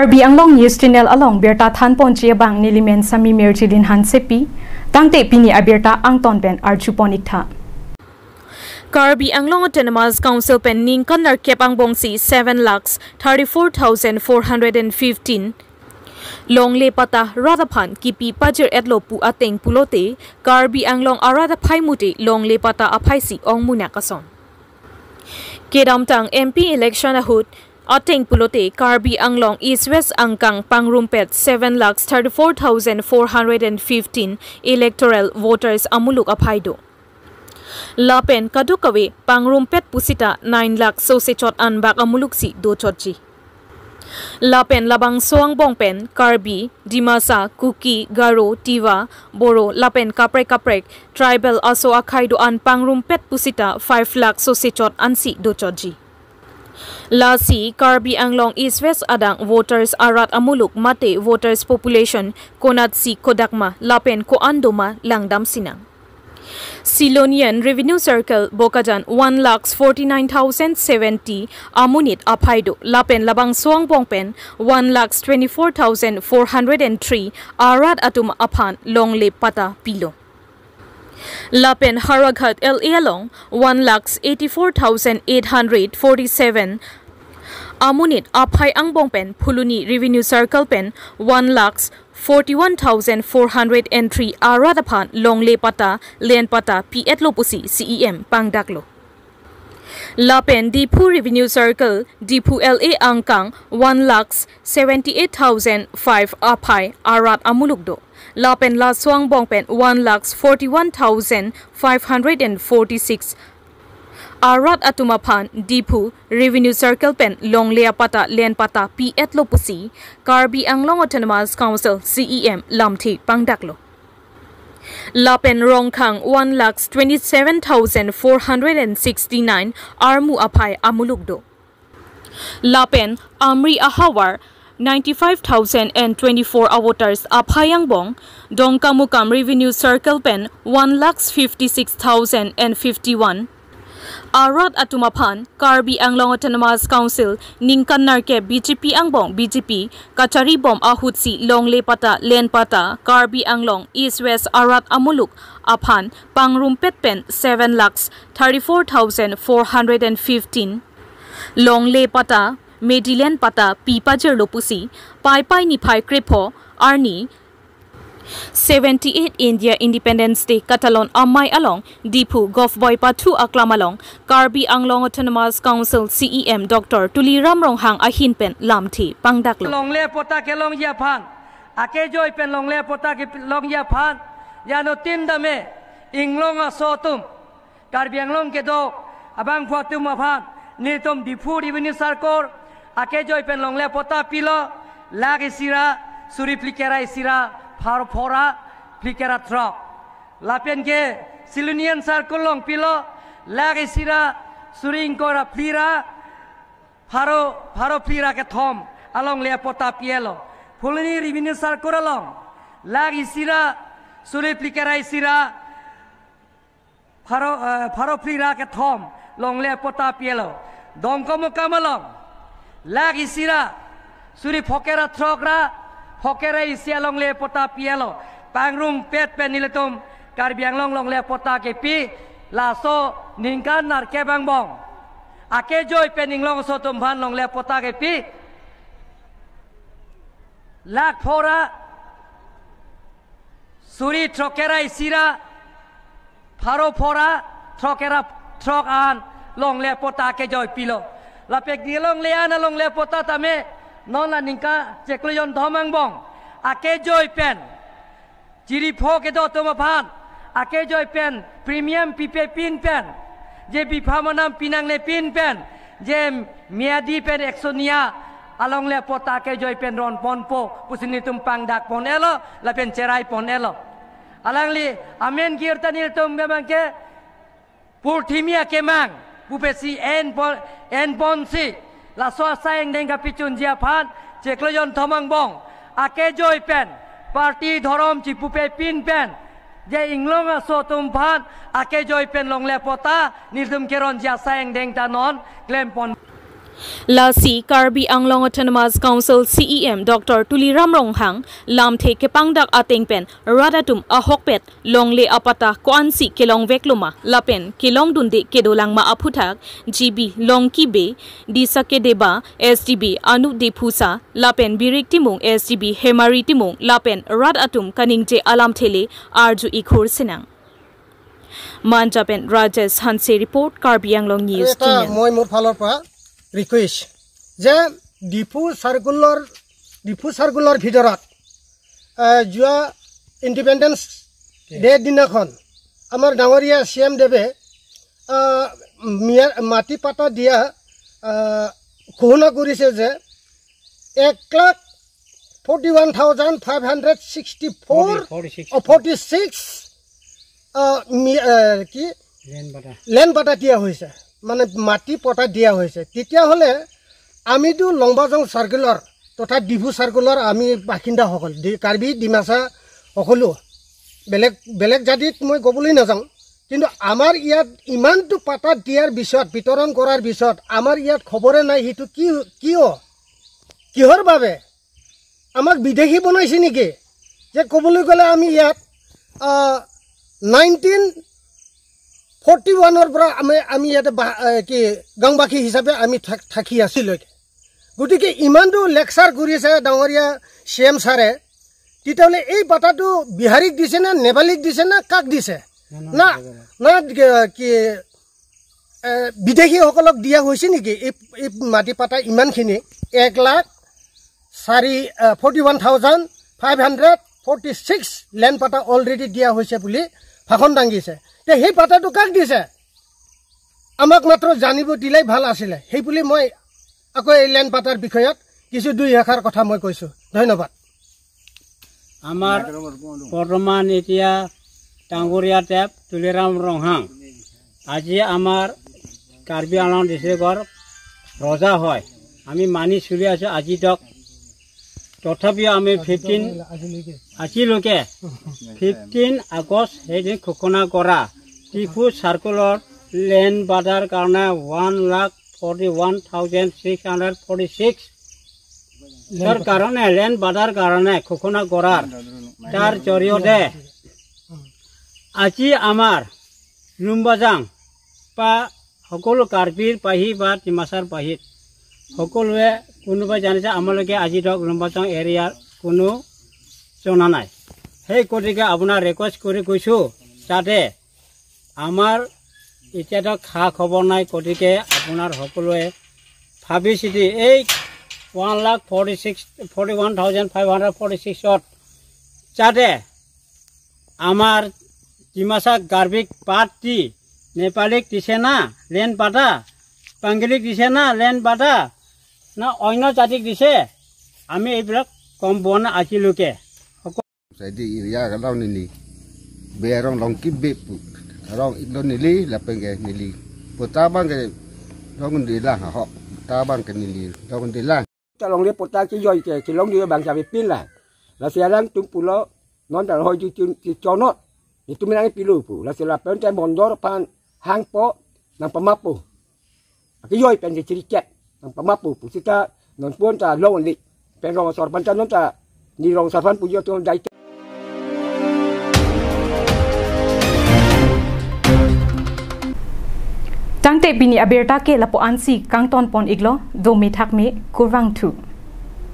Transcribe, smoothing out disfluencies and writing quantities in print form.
Karbi Anglong News Channel along Berta Than Ponchia Bang Nilimen Sami Merchilin Hansepi, Tangte Pini Aberta Angton Ben Archuponikta. Karbi Anglong Autonomous Council pen Ningkan Narkepang Bongsi 7,34,415 Longle Pata Radaphan Kipi Pajer Edlopu Ateng Pulote Karbi Anglong Arada Paimute Longle Pata Apaisi Ong Munakason Kedamtang MP election ahut Ateng Pulote Karbi Anglong East West Angkang Pangrumpet 7,34,415 electoral voters Amuluk Apaido Lapen Kadukawe Pangrumpet Pusita 9 lakh Sosechot Anbak Amuluksi do Chotji Lapen Labang Soang Bongpen Karbi Dimasa Kuki Garo Tiva Boro Lapen Kaprek Tribal Aso Akaido An Pangrumpet Pusita 5 lakh Sosechot Ansi do Chotji Lasi Karbi Anglong East West Adang voters Arat Amuluk Mate voters population Konat si Kodakma Lapen Ko Andoma Langdam Sinang Silonian Revenue Circle Bokajan 1,49,070 Amunit Apaido Lapen Labang Soang Bongpen 1,24,403 Arat Atum Apan Longle Pata Pilo Lapen Haraghat LA Long 1,84,847 Amunit Apai Angbongpen Puluni Revenue Circle Pen 1,41,403 Aradapan Longle Pata Len Pata Piet Lopusi CEM Pangdaklo Lapen Dipu Revenue Circle Dipu LA Angkang 1,78,005 Apai Arat Amulukdo Lapen La Swang Bongpen 1,41,546 Arat Atumapan Dipu Revenue Circle Pen Longlea Pata Len Pata Piet Lopusi Karbi Anglong Autonomous Council CEM Lamthi Pangdaklo Lapen Rongkang 1,27,469 Armu Apai Amulukdo Lapen Amri Ahawar 95,024 voters Aphayangbong Dongkamukam Revenue Circle Pen 1,56,051 Arat Atumapan Karbi Anglong Autonomous Council Ningkan Narke BJP Angbong BJP Kachari Bom Ahutsi Longle Pata Len Pata Karbi Anglong East West Arat Amuluk Apan Pangrumpet Pen 7,34,415 Longle Pata Medilen Pata Pipajer Lopusi Pai Nipai Kripo Arni 78 India Independence Day Catalan Amai Along Dipu Gofboy Patu Aklamalong Karbi Anglong Autonomous Council CEM Dr. Tuli Ramronghang Ahinpen Lamthi Pangdaklo Longle Pota ke Long Yapan Akejoy pen Longle Pota ke Long Yapan Yano Tindame Inglong Asotum Karbi Anglong ke do Abang Fatum Apan Nitum Dipu Revenue Circle Akejoy pen Longle Pota Pilo Lagi Sira Suri Plikera Sira Pora Plikera Trok Lapen ke Silunian Circle Long Pilo Lagi Sira Suring Kora Plira Paro Plira ke Thom Along Lea Pota Pielo Puluni Revenue Circle Along Lagi Sira Suri Plikera Sira Paro Plira ke Thom Long Lea Pota Pielo Dongkomo Kamalong Lagi Sira Suri Pokera Trokra Hokera isi along le pota pielo pangrum pet peniletum Karbi Anglong long le pota ke pi laso ningkan nar ke bangbong ake joy peninglong so tumban long le pota ke pi lak phora suri trokera isira pharo phora trokera trok an long le pota ke joy pilo lapek dilong le ana long le pota tame non la ningka cekloyon dhomang bong ake joy pen jiri pho ke do toma phan ake joy pen premium pipe pin pen je biphamanam pinang le pin pen je miadi pen exonia along le pota ake joy pen ron ponpo pusini tumpang dak pon elo la pen cerai pon elo alang li amen kirtanil tum memang ke purthimia kemang pupesi en ponsi La soa sayang dengan picun jiapan cekloyon thomang bong ake joy pen parti dhorom cipupe pin pen je inglong so tumpan ake joy pen long le pota niltum keron jia sayang deng tanon klempon Lasi Karbi Anglong Autonomous Council CEM Dr. Tuliram Ronghang lam the kepangdak atengpen radatum ahokpet longle apata koansi kelong vekluma lapen kelong dunde kedolang ma aphuthak GB longki be disake deba SDB anu depusa lapen birik timung SDB hemari timung lapen radatum kaningje alam thele arju ikhur sinang Manjapen Rajesh Hanse report Karbi Anglong News moi mor phalor pa request যে depot circular ভিতৰত যোৱা independence day দিনাখন আমাৰ ডাঙৰীয়া CM দেৱে মাটি পাতা দিয়া ঘোষণা কৰিছে যে 1,41,564 কি লেন্ড বাটা দিয়া হৈছে মানে মাটি পটা দিয়া হৈছে তেতিয়া হলে আমিতো লংবাজং সার্কুলার তথা ডিপু সার্কুলার আমি বাসিন্দা সকল কার্বি ডিমাসা সকলো বেলেগ জাতিত মই কবলৈ নাযাওঁ কিন্তু আমাৰ ইয়াত ইমানটো পাতা দিয়াৰ পিছত বিতৰণ কৰাৰ পিছত আমাৰ ইয়াত খবৰে নাই হিটো কিহৰ বাবে আমাক বিদেশী বনাইছে নেকি যে কবলৈ গলে আমি ইয়াত 1941 পৰা আমি ইয়াতে কি গাংবাখী হিচাপে আমি থাকি আছিলো গতিকে ইমানটো লেকচাৰ কৰিছে ডাঙৰীয়া CM ছাৰে তিতালে এই পাতাটো বিহাৰীক দিছে না নেপালীক দিছে না কাক দিছে না না কি বিদেশী সকলক দিয়া হৈছে নেকি এই মাটি পাতা ইমানখিনি 1,41,546 লেন্ড পাতা অলৰেডি দিয়া হৈছে বুলি ভাষণ দাঙিছে তে সেই পাতাটো কাক দিছে আমাক মাত্ৰ জানিব দিলাই ভাল আছিল সেই বুলি মই আকৌ এই লেন্ড পাতাৰ বিষয়ত কিছু দুই এষাৰ কথা মই কৈছো ধন্যবাদ আমাৰ বৰ্তমান এতিয়া ডাঙৰীয়া টেপ তুলিৰাম ৰংহাং আজি আমাৰ কাৰ্বি আংলং ডিষ্ট্ৰিক্টৰ ৰজা হয় আমি মানি চলি আছো আজি তক তথাপিও আমি 15 আগষ্ট সেইদিন ঘোষণা কৰা ডিপু সার্কুলার লেন্ড বাটার কারণে 1,41,646 তার কারণে লেন্ড বাটার কারণে ঘোষণা করার তার জরিয়তে আজি আমার লুম্বাজাং বা সকলো কার্বির পাহি বা ডিমাসার পাহিত সকলোৱে কোনোবাই জানিছে আমালোকে আজি ধৰক লুম্বাজাং এৰিয়াৰ কোনো জনা নাই সেই গতিকে আপোনাৰ ৰিকুৱেষ্ট কৰি কৈছো যাতে আমাৰ এতিয়া খা খবৰ নাই গতিকে আপোনাৰ সকলোৱে ভাবি চিতি এই 1,41,546 যাতে আমাৰ ডিমাসা গাৰ্বিক পাত দি নেপালীক দিছে না লেন্ড পাতা বাংগলীক দিছে না লেন্ড পাতা না অন্য জাতিক দিছে আমি এইবিলাক কম পোৱা নাই আজিলৈকে jadi ya kalau nili berong longkip be rong ikdon nili lapeng ke nili pota bang ke rong ndila ha ta bang ke nili rong ndila ta long le pota ki yoi ke ki long ni bang sa be pin la sia lang tum pulo non ta hoi ju cho no ni tum nang pilu pu la sia la pen te mon dor pan hang po nang pamapu ki yoi pen ke ciri chat nang pamapu pu sita non pun ta long li pen rong sor pan ta non ta ni rong sa fan pu yo tu dai Tangte bini aberta ke lapo ansi kang ton pon iglo do me thak me kurwang thu